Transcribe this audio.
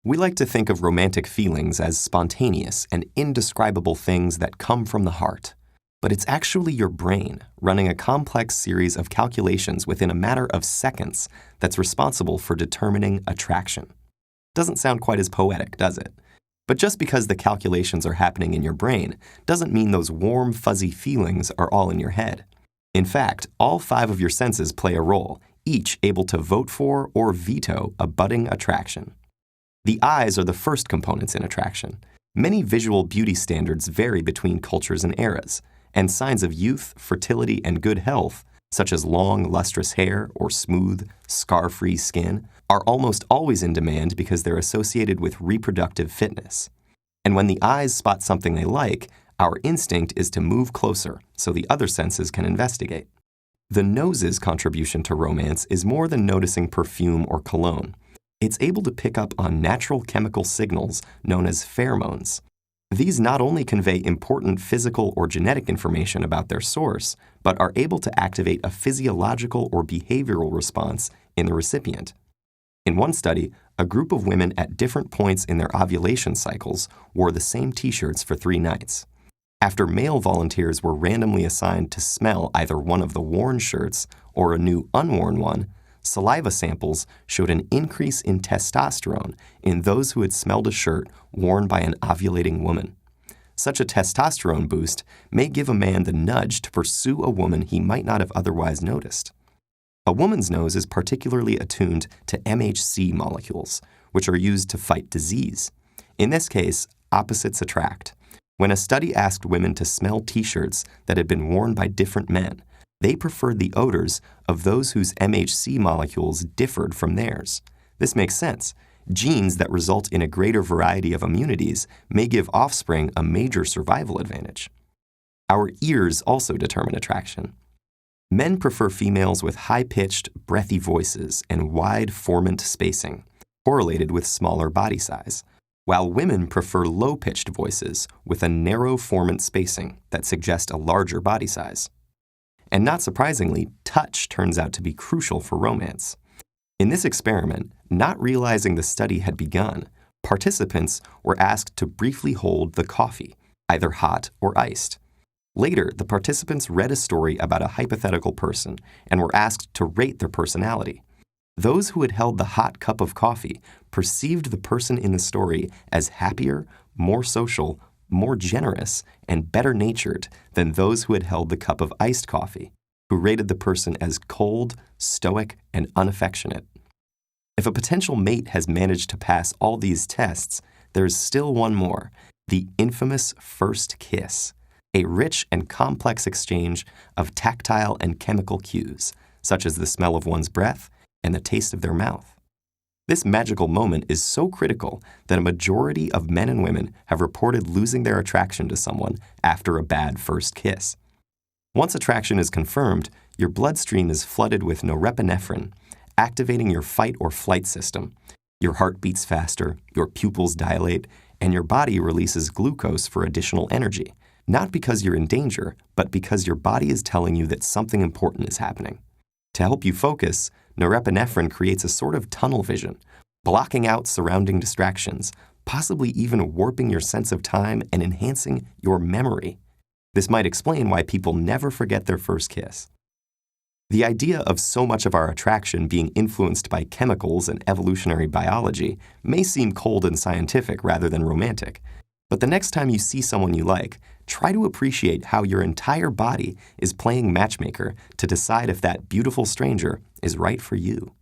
We like to think of romantic feelings as spontaneous and indescribable things that come from the heart. But it's actually your brain running a complex series of calculations within a matter of seconds that's responsible for determining attraction. Doesn't sound quite as poetic, does it? But just because the calculations are happening in your brain doesn't mean those warm, fuzzy feelings are all in your head. In fact, all 5 of your senses play a role, each able to vote for or veto a budding attraction. The eyes are the first components in attraction. Many visual beauty standards vary between cultures and eras, and signs of youth, fertility, and good health, such as long, lustrous hair or smooth, scar-free skin, are almost always in demand because they're associated with reproductive fitness. And when the eyes spot something they like, our instinct is to move closer so the other senses can investigate. The nose's contribution to romance is more than noticing perfume or cologne. It's able to pick up on natural chemical signals known as pheromones. These not only convey important physical or genetic information about their source, but are able to activate a physiological or behavioral response in the recipient. In one study, a group of women at different points in their ovulation cycles wore the same t-shirts for 3 nights. After male volunteers were randomly assigned to smell either one of the worn shirts or a new unworn one, saliva samples showed an increase in testosterone in those who had smelled a shirt worn by an ovulating woman. Such a testosterone boost may give a man the nudge to pursue a woman he might not have otherwise noticed. A woman's nose is particularly attuned to MHC molecules, which are used to fight disease. In this case, opposites attract. When a study asked women to smell t-shirts that had been worn by different men, they preferred the odors of those whose MHC molecules differed from theirs. This makes sense. Genes that result in a greater variety of immunities may give offspring a major survival advantage. Our ears also determine attraction. Men prefer females with high-pitched, breathy voices and wide formant spacing, correlated with smaller body size, while women prefer low-pitched voices with a narrow formant spacing that suggest a larger body size. And not surprisingly, touch turns out to be crucial for romance. In this experiment, not realizing the study had begun, participants were asked to briefly hold the coffee, either hot or iced. Later, the participants read a story about a hypothetical person and were asked to rate their personality. Those who had held the hot cup of coffee perceived the person in the story as happier, more social, more generous, and better-natured than those who had held the cup of iced coffee, who rated the person as cold, stoic, and unaffectionate. If a potential mate has managed to pass all these tests, there's still one more, the infamous first kiss, a rich and complex exchange of tactile and chemical cues, such as the smell of one's breath and the taste of their mouth. This magical moment is so critical that a majority of men and women have reported losing their attraction to someone after a bad first kiss. Once attraction is confirmed, your bloodstream is flooded with norepinephrine, activating your fight or flight system. Your heart beats faster, your pupils dilate, and your body releases glucose for additional energy, not because you're in danger, but because your body is telling you that something important is happening. To help you focus, norepinephrine creates a sort of tunnel vision, blocking out surrounding distractions, possibly even warping your sense of time and enhancing your memory. This might explain why people never forget their first kiss. The idea of so much of our attraction being influenced by chemicals and evolutionary biology may seem cold and scientific rather than romantic. But the next time you see someone you like, try to appreciate how your entire body is playing matchmaker to decide if that beautiful stranger is right for you.